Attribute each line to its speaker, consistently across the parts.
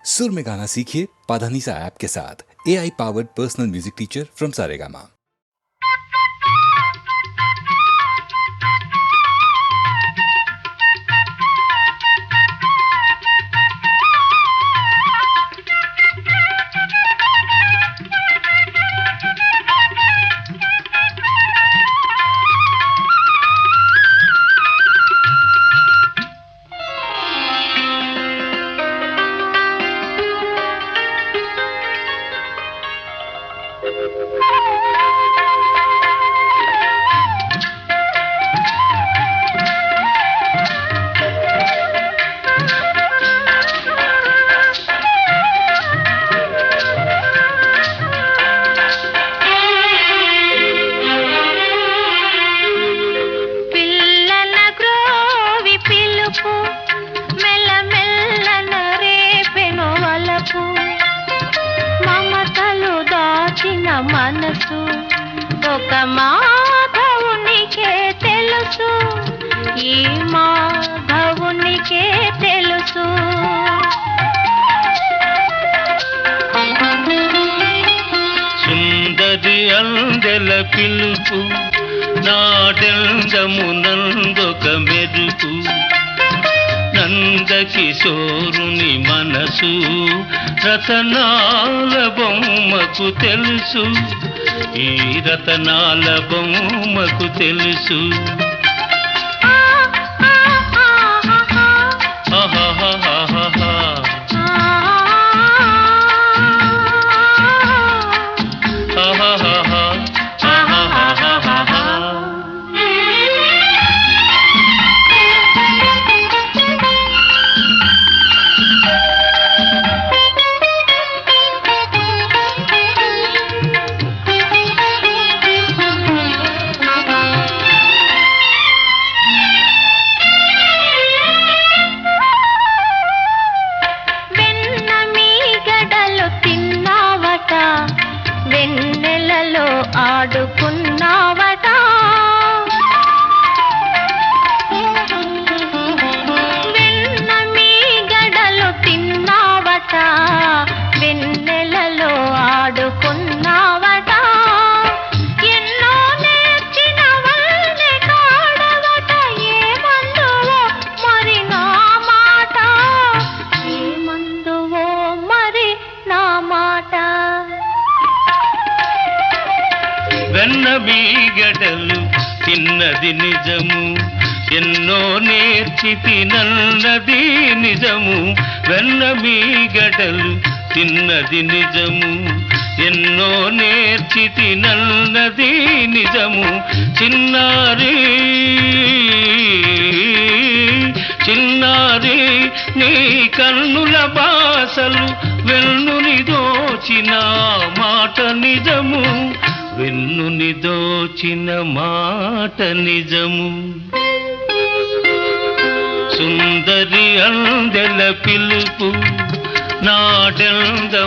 Speaker 1: सुर में गाना सीखिए पाधानीसा ऐप के साथ। AI powered personal music teacher from Saregama.
Speaker 2: మనసు ఒక మాధవునికే తెలుసు, ఈ మాధవునికే తెలుసు.
Speaker 3: సుందరి అందెల పిలుపు నాడెందమునందొక మెరుపు, నందకిశోరుని మనసు రతనాల బొమ్మకు తెలుసు, ఈ రతనాల బొమ్మకు తెలుసు.
Speaker 2: వెన్నెలలో ఆడుకున్నావట, వెన్న మీ గడలు తిన్నావట, వెన్నెలలో ఆడుకున్నావట, ఎన్నో నేర్చిన వల్లే కాడవట, ఏమందువో మరి నా మాట, ఏమందువో మరి నా మాట.
Speaker 3: వెన్న మీగడలు తిన్నది నిజము, ఎన్నో నేర్చి తినన్నది నిజము. వెన్న మీగడలు తిన్నది నిజము, ఎన్నో నేర్చి తినన్నది నిజము. చిన్నారి చిన్నారి నీ కన్నుల బాసలు వెన్నుని దోచిన మాట నిజము, వెన్నుని దోచిన మాట నిజము. సుందరి అందెల పిలుపు నాడెందమునందొక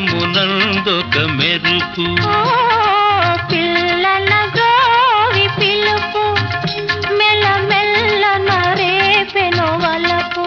Speaker 3: మెరుపు,
Speaker 2: పిల్లల గోవి పిలుపు మెల్లమెల్ల నరేపెను వలపు.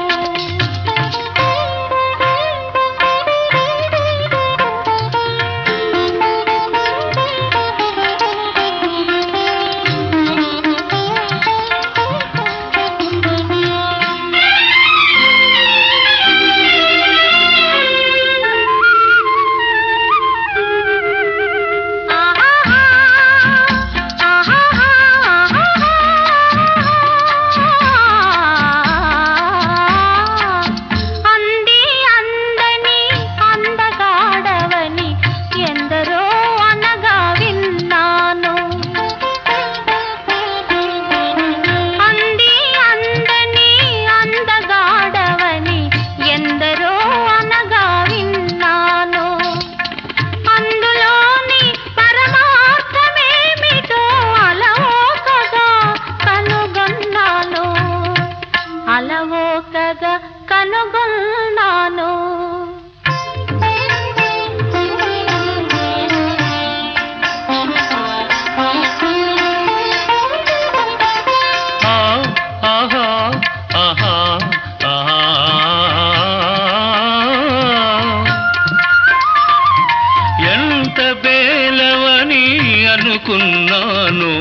Speaker 3: అనుకున్నాను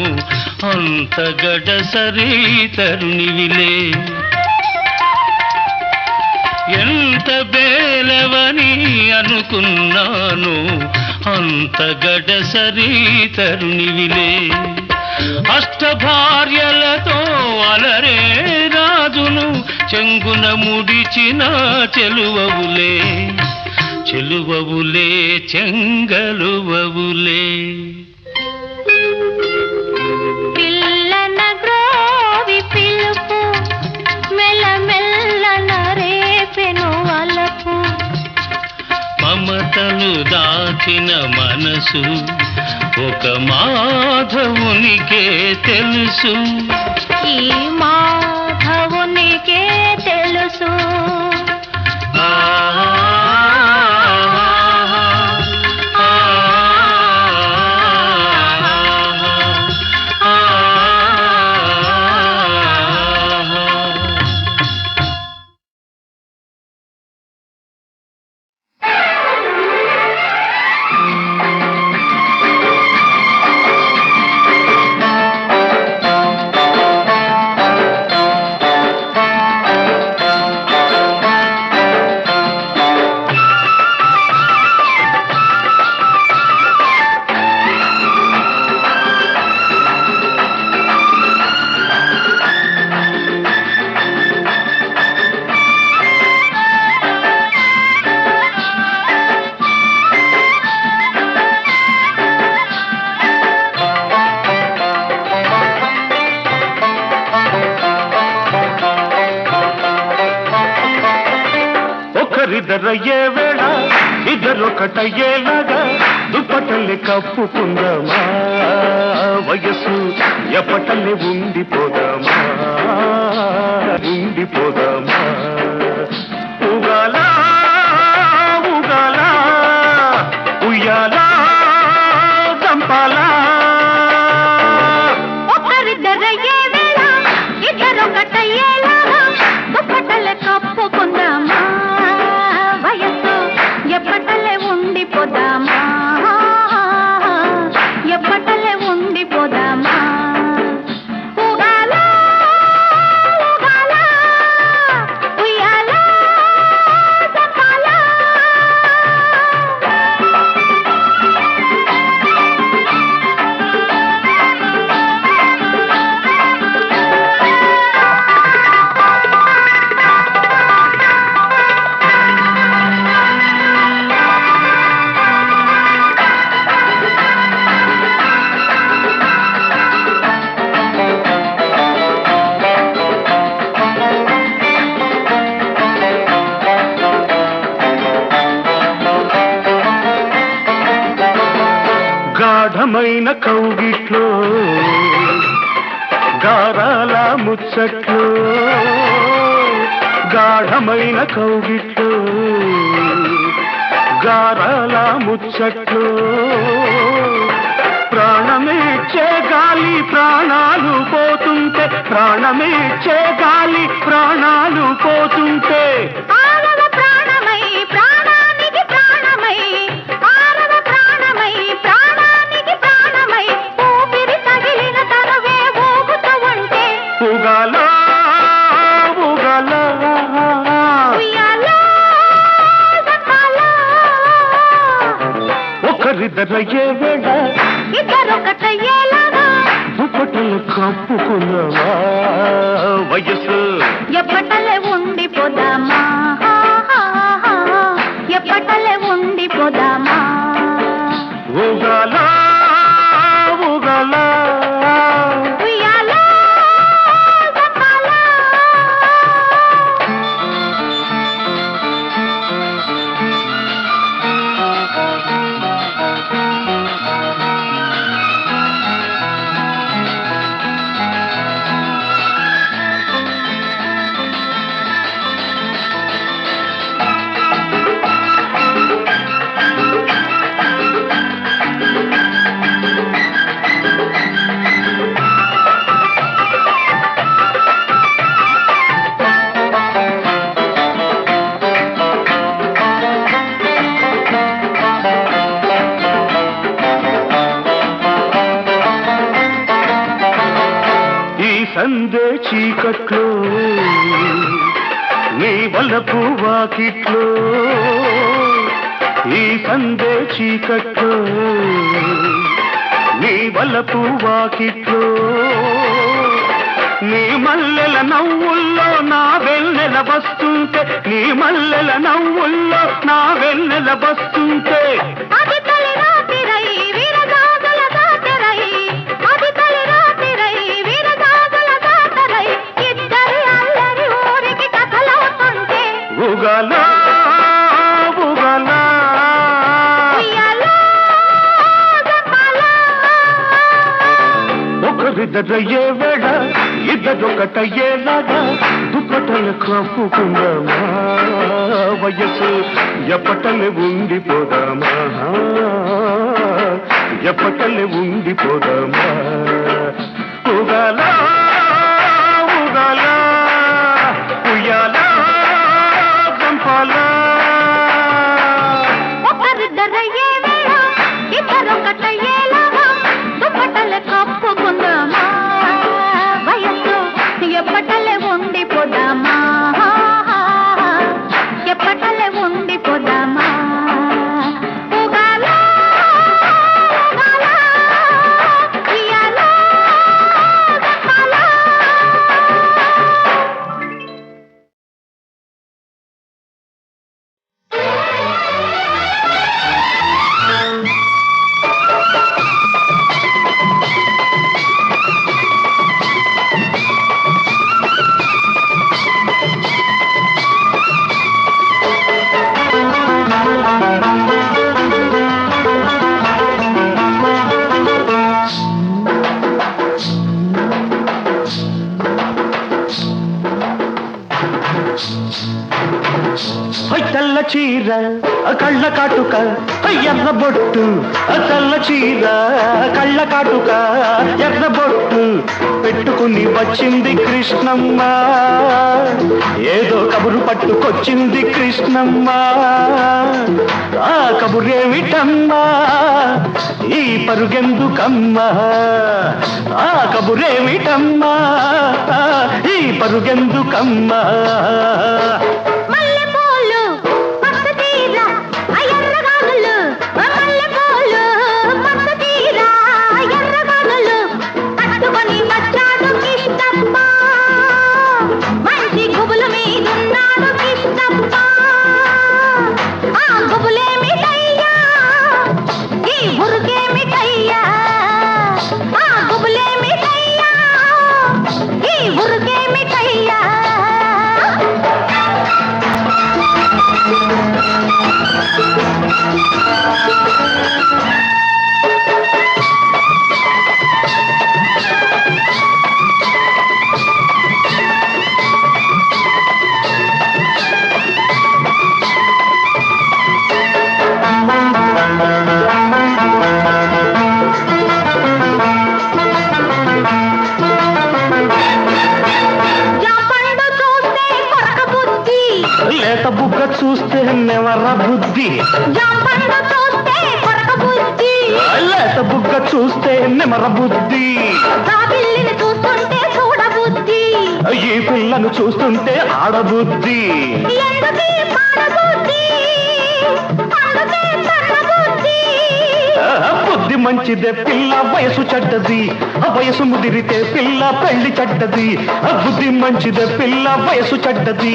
Speaker 3: అంత గడసరి తరుణివిలే. ఎంత బేలవని అనుకున్నాను అంత గడసరి తరుణివిలే. అష్టభార్యలతో అలరే రాజును చెంగున ముడిచిన చెలువవులే, చెలువవులే చెంగలువవులే.
Speaker 2: పిల్లన గ్రోవి పిలుపు మెల్లమెల్లన రేపెను వలపు.
Speaker 3: మమతలు దాచిన మనసు ఒక మాధవునికే తెలుసు,
Speaker 2: ఈ మాధవునికే తెలుసు.
Speaker 4: ఒకరిద్దరయ్యే వేళ ఇద్దరొకటయ్యేలాగా దుప్పటల్లి కప్పుకుందామా, వయస్సు ఎప్పటల్లి ఉండిపోదామా, ఉండిపోదామా. ఉగాలా ఉగాలా ఉయ్యాలా చంపాలా.
Speaker 2: ఒకరిద్దరయ్యే వేళ ఇద్దరొకటయ్యేలాగా దుప్పటలే కప్పుకుందామా, వయస్సు ఎప్పటలే ఉండిపోదామా, ఎప్పటలే ఉండిపోదామా. ఊగాలా ఊగాలా ఉయ్యాలా చంపాలా.
Speaker 4: గాఢమైన కౌగిట్లో గారాల ముచ్చట్లో, గాఢమైన కౌగిట్లో గారాల ముచ్చట్లో. ప్రాణమిచ్చే గాలి ప్రాణాలు పోతుంటే, ప్రాణమిచ్చే గాలి ప్రాణాలు పోతుంటే.
Speaker 2: ఆరవ ప్రాణమై ప్రాణానికి ప్రాణమై, ఆరవ ప్రాణమై ప్రాణానికి ప్రాణమై, ఊపిరి తగిలిన తనువే ఊగుతూ ఉంటే.
Speaker 4: ఉగాలా ఉగాలా
Speaker 2: ఉయ్యాలా చంపాలా.
Speaker 4: ఒకరిద్దరయ్యే వేళ
Speaker 2: ఇద్దరొకటయ్యేలాగా
Speaker 4: దుప్పటలు కప్పుకున్నావా, వయస్సు
Speaker 2: ఎప్పటలే ఉండిపోదామా, ఎప్పటలే ఉండిపోదామా.
Speaker 4: ఉగాలా ఉగాలా
Speaker 2: ఉయ్యాలా చంపాలా.
Speaker 4: సందే చీకట్లో నీ వలపు వాకిట్లో ఈ సందే చీకట్లో నీ వలపు వాకిట్లో నీ మల్లెల నవ్వుల్లో నా వెన్నెల వస్తుంటే నీ మల్లెల నవ్వుల్లో నా వెన్నెల వస్తుంటే
Speaker 2: అది తలి రాతిరై వీరగాగల దాటరై అది తలి రాతిరై వీరగాగల దాటరై ఇద్దరి అల్లరి ఊరికి కథలవుతుంటే
Speaker 4: ఊగాలా ఊగాలా
Speaker 2: ఉయ్యాలో జపాలా
Speaker 4: ఒకరిద్దరయ్యే వేళ ఇద్దరొకటయ్యేలాగా దుప్పటలు కప్పుకుందామా వయసు ఎప్పటలే ఉండిపోదామా ఎప్పటలే ఉండిపోదామా ఊగాలా ఊగాలా ఉయ్యాలా చంపాలా
Speaker 2: ఒకరిద్దరయ్యే వేళ ఇద్దరొకటయ్యేలాగా దుప్పటలు కప్పుకుందామా వయస్సు ఎప్పటలే ఉండిపోదామా ఎప్పటలే ఉండిపోదామా ఊగాలా ఊగాలా ఉయ్యాలా జపాలా
Speaker 4: తెల్ల చీర కళ్ళ కాటుక ఎర్ర బొట్టు తెల్ల చీర కళ్ళ కాటుక ఎర్ర బొట్టు పెట్టుకుని వచ్చింది కృష్ణమ్మ ఏదో కబురు పట్టుకొచ్చింది కృష్ణమ్మ ఆ కబురేమిటమ్మా ఈ పరుగెందుకమ్మా ఆ కబురేమిటమ్మా ఈ పరుగెందుకమ్మా
Speaker 2: మల్లెపూలు పచ్చ తీర ఎర్రగానులు మల్లెపూలు పచ్చ తీర ఎర్రగానులు పట్టుకొని వచ్చాడు కృష్ణప్ప మంచి గుబుల మీదున్నాడు కృష్ణప్ప ఆ గుబులేమిటయ్యా ఈ ఉరుకేమిటయ్యా ఆ గుబులేమిటయ్యా ఈ ఉరుకేమిటయ్యా జాంపండు చూస్తే కొరక బుద్ధి
Speaker 4: లేత బుగ్గ చూస్తే నెవర బుద్ధి
Speaker 2: జాంపండు చూస్తే కొరక బుద్ధి
Speaker 4: లేత బుగ్గ చూస్తే నెమర బుద్ధి
Speaker 2: ఆ పిల్లిని చూస్తుంటే చూడబుద్ధి
Speaker 4: ఈ పిల్లను చూస్తుంటే ఆడబుద్ధి
Speaker 2: ఎందుకీ పాడబుద్ధి అందుకే పడబుద్ధి
Speaker 4: బుద్ధి మంచిదే పిల్ల వయసు చెడ్డది వయసు ముదిరితే పిల్ల పెళ్లి చెడ్డది బుద్ధి మంచిదే పిల్ల వయసు చెడ్డది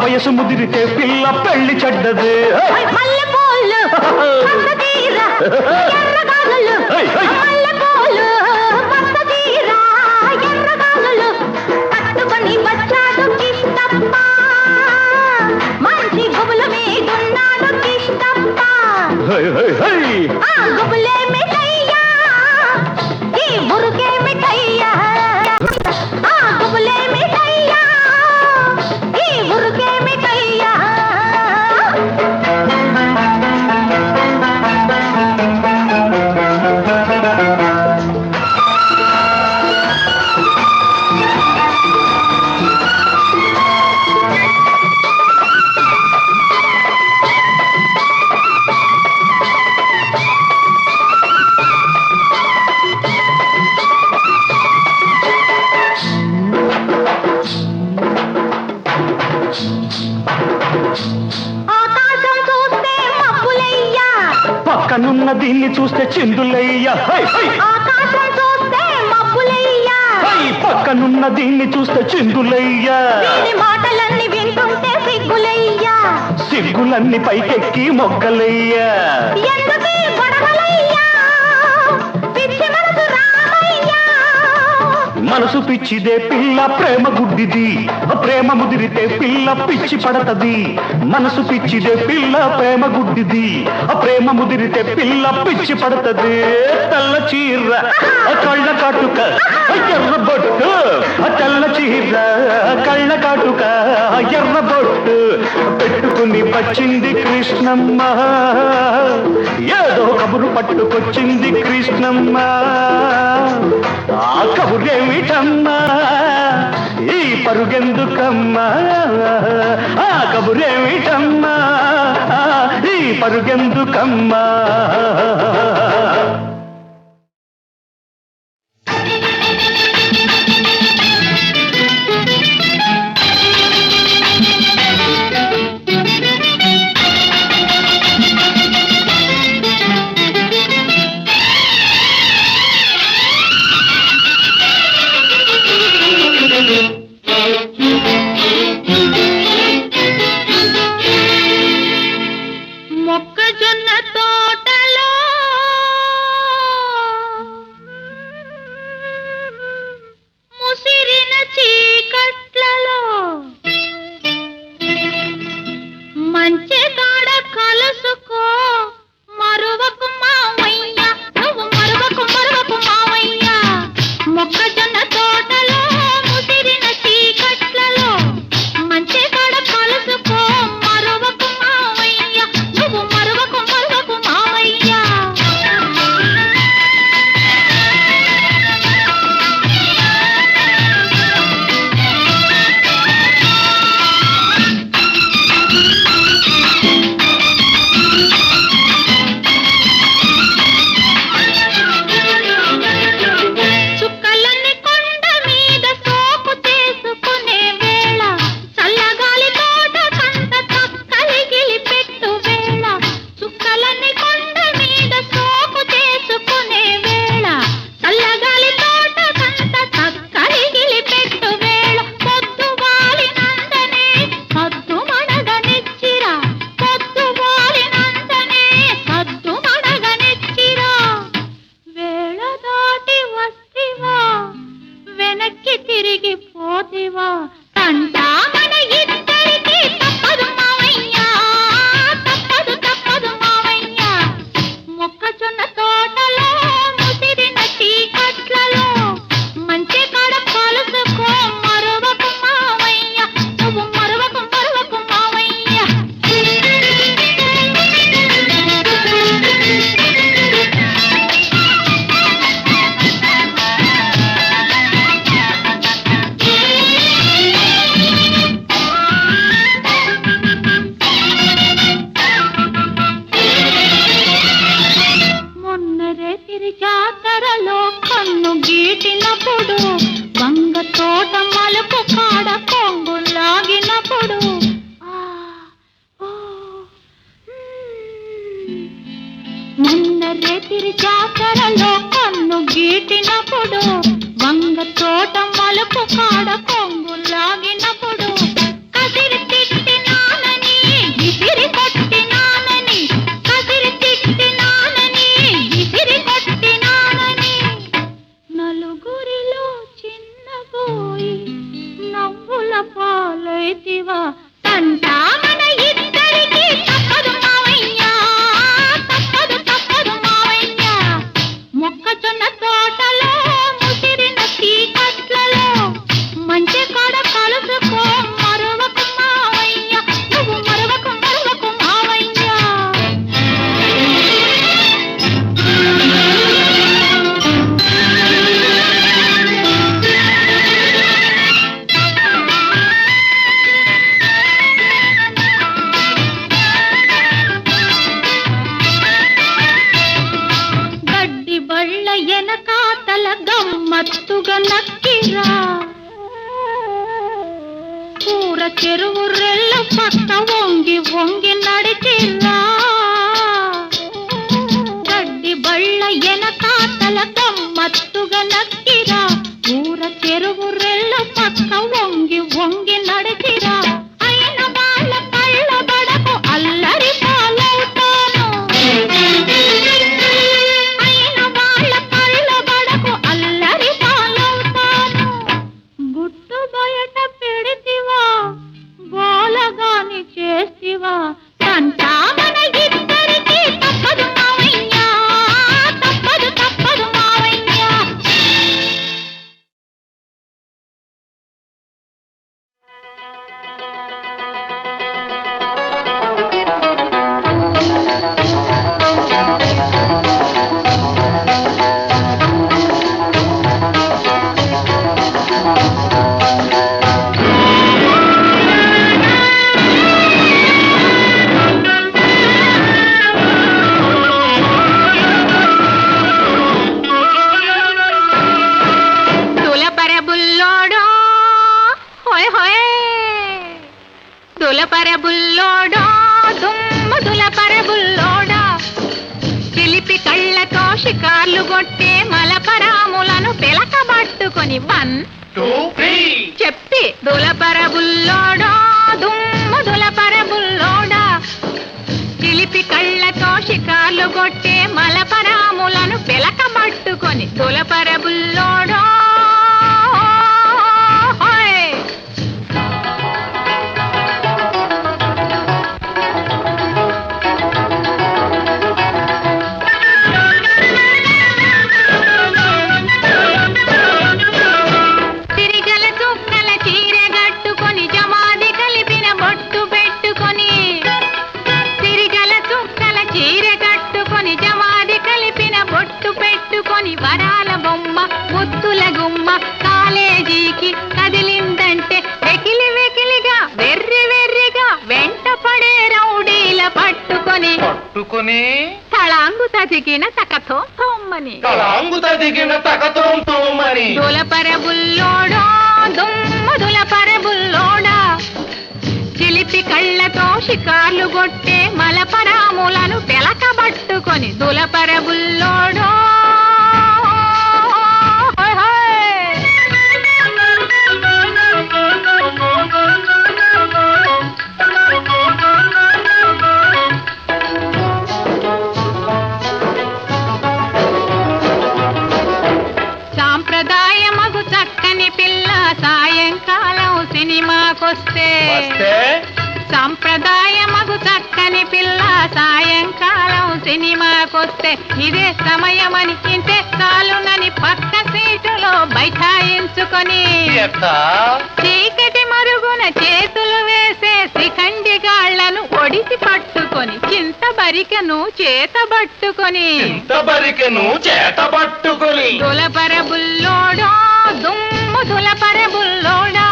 Speaker 4: వయసు ముదిరితే పిల్ల పెళ్లి చెడ్డది
Speaker 2: మల్లెపూలు పచ్చ తీర ఎర్రగానులు మల్లెపూలు పచ్చ తీర ఎర్రగానులు పట్టుకొని వచ్చాడు కృష్ణప్ప మంచి గుబుల మీదున్నాడు కృష్ణప్ప
Speaker 4: హై హై హై
Speaker 2: ఆ గుబులేమిటయ్యా ఈ ఉరుకేమిటయ్యా ఆ గుబులేమిటయ్యా ఈ ఉరుకేమిటయ్యా
Speaker 4: పక్కనున్న దీన్ని చూస్తే చిందులయ్యా
Speaker 2: ఆకాశం చూస్తే మబ్బులయ్యా
Speaker 4: పక్కనున్న దీన్ని చూస్తే చిందులయ్యా
Speaker 2: వీరి మాటలన్నీ వింటుంటే సిగ్గులయ్యా
Speaker 4: సిగ్గులన్నీ పైకెక్కి మొగ్గలయ్యా
Speaker 2: ఎందుకీ గొడవలయ్యా పిచ్చి మనసు రామయ్యా
Speaker 4: మనసు పిచ్చిదే పిల్ల ప్రేమ గుడ్డిది ప్రేమ ముదిరితే పిల్ల పిచ్చి పడతది మనసు పిచ్చిదే పిల్ల ప్రేమ గుడ్డిది ప్రేమ ముదిరితే పిల్ల పిచ్చి పడతది తెల్ల చీర కళ్ళ కాటుక ఎర్ర బొట్టు తెల్ల చీర కళ్ళ కాటుక ఎర్ర బొట్టు పెట్టుకుని వచ్చింది కృష్ణమ్మ ఏదో కబురు పట్టుకొచ్చింది కృష్ణమ్మ ఆ కబురేమిటమ్మా ఈ పరుగెందుకమ్మా ఆ కబురేమిటమ్మా ఈ పరుగెందుకమ్మా
Speaker 2: మొక్కజొన్న తోటలో ముసిరిన చీకట్లలో మంచి కాడ కలుసుకో మరువకు మావయ్య నువ్వు మరువకు మావయ్య మొక్కజొన్న తోటలో ముసిరిన చీకట్లలో మంచి కాడ కలుసుకో మరువకు మావయ్య నువ్వు మరువకు మావయ్య చుక్కలన్నీ కొండ మీద సోపు చేసుకునే వేళ చల్లగాలి తోట కంట చక్కలిగిలి పెట్టు వేళ చుక్కలన్నీ కొండ మీద సోపు చేసుకునే వేళ చల్లగాలి తోట కంట చక్కలిగిలి పెట్టు వేళ పొద్దు వాలినందనే సద్దు మడగనిచ్చిరా పొద్దు వాలినందనే సద్దు మడగనిచ్చిరా వేళ దాటి వస్తివా వెనక్కి తిరిగి పోతివా తంటా మన ఇద్దరికి తప్పదు మావయ్య తప్పదు మావయ్య మొక్కజొన్న తోటలో ముసిరిన చీకట్లలో మంచి కాడ కలుసుకో మరువకు మావయ్య నువ్వు మరువకు మావయ్య మొన్నరే తిరి జాతరలో కన్ను గీటినప్పుడు వంగ తోట మలుపు కాడ కొంగు లాగినప్పుడు మొన్నరే తిరి జాతరలో కన్ను గీటినప్పుడు వంగ తోట మలుపు కాడ కొంగు లాగినప్పుడు కసిరి తిట్టినానని విసిరి కొట్టినానని కసిరి తిట్టినానని విసిరి కొట్టినానని నలుగురిలో చిన్నబోయి నవ్వుల పాలైతివా తంటా మన ఇద్దరికి తప్పదు మావయ్య తప్పదు మావయ్య మొక్కజొన్న తోటలో ముసిరిన చీకట్లలో మంచి కాడ కలుసుకో మరువకు మావయ్య నువ్వు మరువకు మావయ్య గడ్డి బళ్ళ ఎనకాతల గమ్మత్తుగా నక్కిరా కూర చెరువు రెల్ల పక్క వంగి వంగి నడిచిరా షికార్లు కొట్టే మలపరాములను పిలకబట్టుకొని 1
Speaker 3: 2 3
Speaker 2: చెప్పి దులపరబుల్లోడా దుమ్ము దులపరబుల్లోడా చిలిపి కళ్ళతో షికార్లు కొట్టే మలపరాములను పిలకబట్టుకొని దులపరబుల్లోడా వరాల బొమ్మ ముద్దుల గుమ్మ కాలేజీకి కదిలిందంటే వెకిలి వెకిలిగా వెర్రి వెర్రిగా వెంట పడే రౌడీల పట్టుకొని తళాంగు తదిగిన తకతోమ్మని దులపరబుల్లోడా దుమ్ము దులపరబుల్లోడా చిలిపి కళ్ళతో షికార్లు కొట్టే మలపరాములను పిలకబట్టుకొని దులపరబుల్లోడా సాంప్రదాయమగు చక్కని పిల్ల సాయంకాలం సినిమాకొస్తే సంప్రదాయమగు చక్కని పిల్ల సాయంకాలం సినిమాకొస్తే ఇదే సమయమని ఇంతే చాలునని పక్క సీటులో బైఠాయించుకొని చీకటి మరుగున చేతులు వేసే శిఖండి గాళ్లను ఒడిసి పట్టుకొని చింతబరికను చేతబట్టుకొని దులపరబుల్లోడా దుమ్ము దులపరబుల్లోడా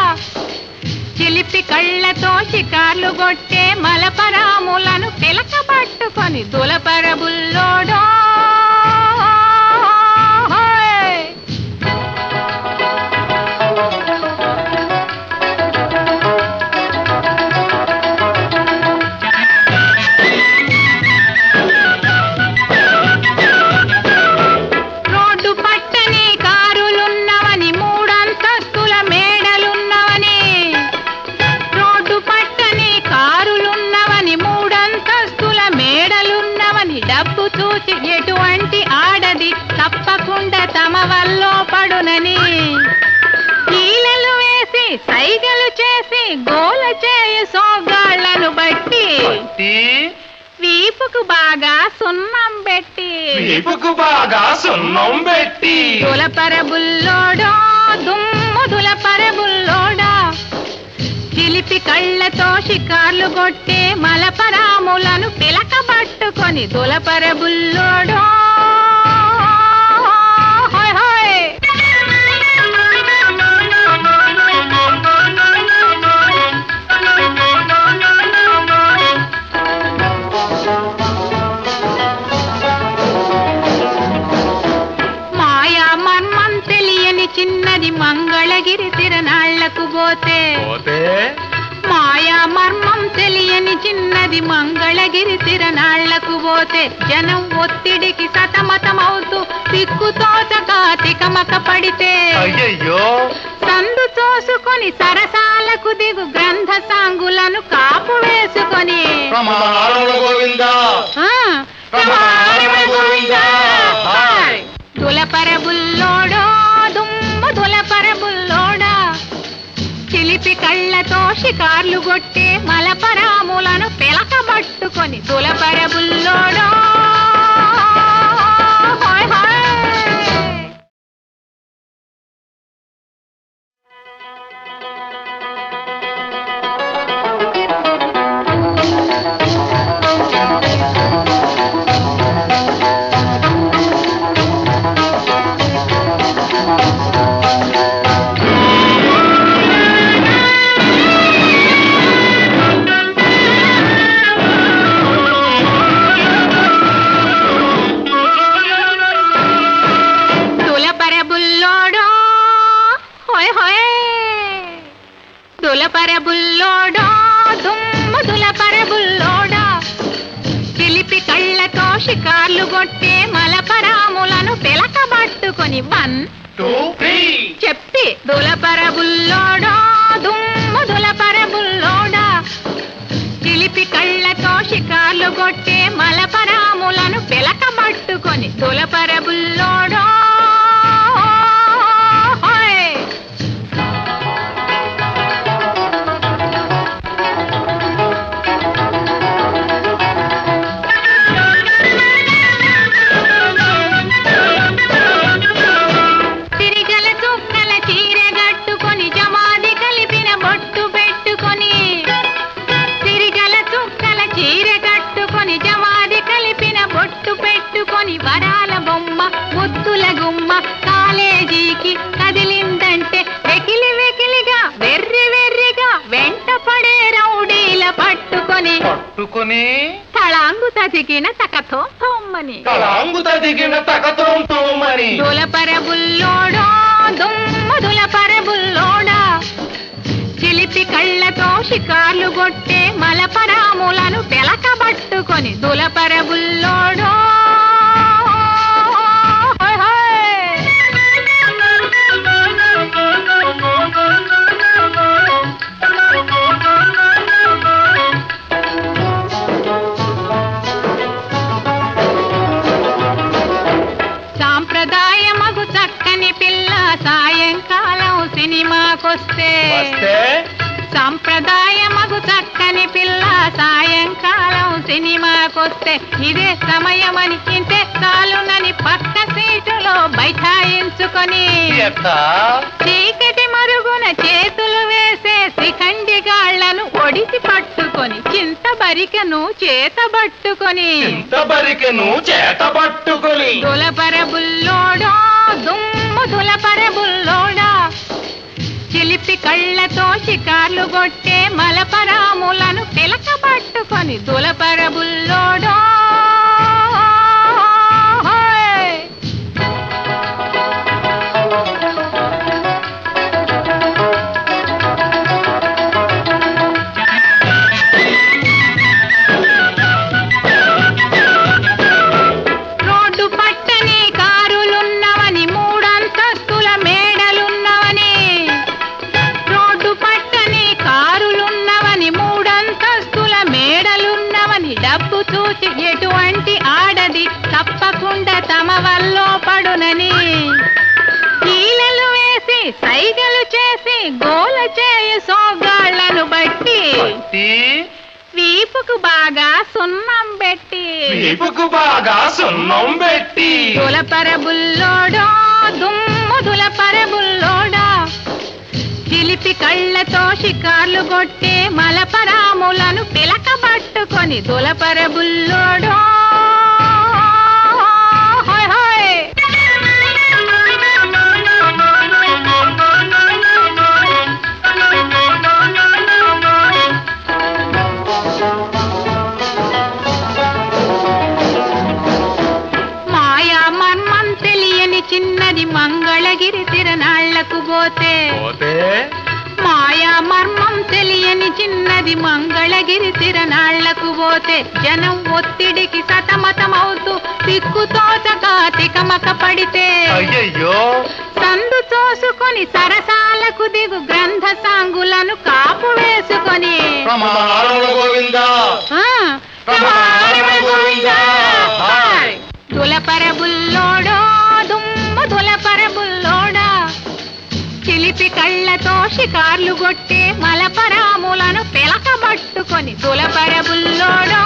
Speaker 2: చిలిపి కళ్ళతో షికార్లు కొట్టే మలపరాములను పిలకబట్టుకొని దులపరబుల్లోడా రోడ్డు పట్టని కారులున్నవని మూడంతస్తుల మేడలున్నవని రోడ్డు పట్టని కారులున్నవని మూడంతస్తుల మేడలున్నవని డబ్బు చూసి ఎటువంటి ఆడది తప్పకుండా తమ వల్లో పడునని ఈలలు వేసి సైగలు చేసి గోల చేయి సోగాళ్లను బట్టి వీపుకు బాగా సున్నం పెట్టి దులపరబుల్లోడా దుమ్ము దులపరబుల్లోడా చిలిపి కళ్ళతో షికార్లు కొట్టే మలపరాములను పిలకబట్టుకొని దులపరబుల్లోడా మాయా మర్మం తెలియని చిన్నది మంగళగిరి తిరణాళ్లకు పోతే మాయా మర్మం తెలియని చిన్నది మంగళగిరి తిరణాళ్లకు పోతే జనం ఒత్తిడికి సతమతమవుతూ సిక్కుతోచక తికమక పడితే సందు తోసుకొని సరసాలకు దిగు గ్రంథ సాంగులను కాపు వేసుకొని దులపరబుల్లోడా దుమ్ము దులపరబుల్లోడా చిలిపి కళ్ళతో షికార్లు కొట్టే మలపరాములను పిలకబట్టుకొని దులపరబుల్లోడా కళ్ళతో షికార్లు కొట్టే మలపరాములను పిలకబట్టుకొని 1
Speaker 3: 2 3
Speaker 2: చెప్పి దులపరబుల్లోడా దుమ్ము దులపరబుల్లోడా చిలిపి కళ్ళతో షికార్లు కొట్టే మలపరాములను పిలకబట్టుకొని దులపరబుల్లోడా వరాల బొమ్మ ముద్దుల గుమ్మ కాలేజీకి కదిలిందంటే వెకిలి వెకిలిగా వెర్రి వెర్రిగా వెంట పడే రౌడీల పట్టుకొని తళాంగు తదిగిన తకతోమని దులపరబుల్లోడా దుమ్మ దులపరబుల్లోడా చిలిపి కళ్ళతో షికార్లు కొట్టే మలపరాములను పిలకబట్టుకొని దులపరబుల్లోడా సాంప్రదాయమగు చక్కని పిల్ల సాయంకాలం సినిమాకొస్తే సంప్రదాయమగు చక్కని పిల్ల సాయంకాలం సినిమాకొస్తే ఇదే సమయమని ఇంతే చాలునని పక్క సీటులో బైఠాయించుకొని చీకటి మరుగున చేతులు వేసే శిఖండి గాళ్లను ఒడిసి పట్టుకొని చింతబరికను చేతబట్టుకొని దులపరబుల్లోడా దుమ్ము దులపరబుల్లోడా చిలిపి కళ్ళతో షికార్లు కొట్టే మలపరాములను పిలకబట్టుకొని దులపరబుల్లోడా ఎటువంటి ఆడది తప్పకుండా తమ వల్లో పడునని కీలలు వేసి సైగలు చేసి గోల చేయు సోగాళ్లను బట్టి వీపుకు బాగా సున్నం పెట్టి దులపరబుల్లోడా దుమ్ము దులపరబుల్లోడా చిలిపి కళ్ళతో షికార్లు కొట్టే మలపరాములను పిలకబట్టుకొని దులపరబుల్లోడా మాయా మర్మం తెలియని చిన్నది మంగళగిరి తిరణాళ్లకు పోతే మాయా మర్మం తెలియని చిన్నది మంగళగిరి తిరణాళ్లకు పోతే జనం ఒత్తిడికి సతమతమవుతూ దిక్కుతోచక తికమక పడితే సందు తోసుకొని సరసాలకు దిగు గ్రంథ సాంగులను కాపు వేసుకొని దులపరబుల్లోడా దుమ్ము దులపరబుల్లోడా చిలిపి కళ్ళతో షికార్లు కొట్టే మలపరాములను పిలకబట్టుకొని దులపరబుల్లోడా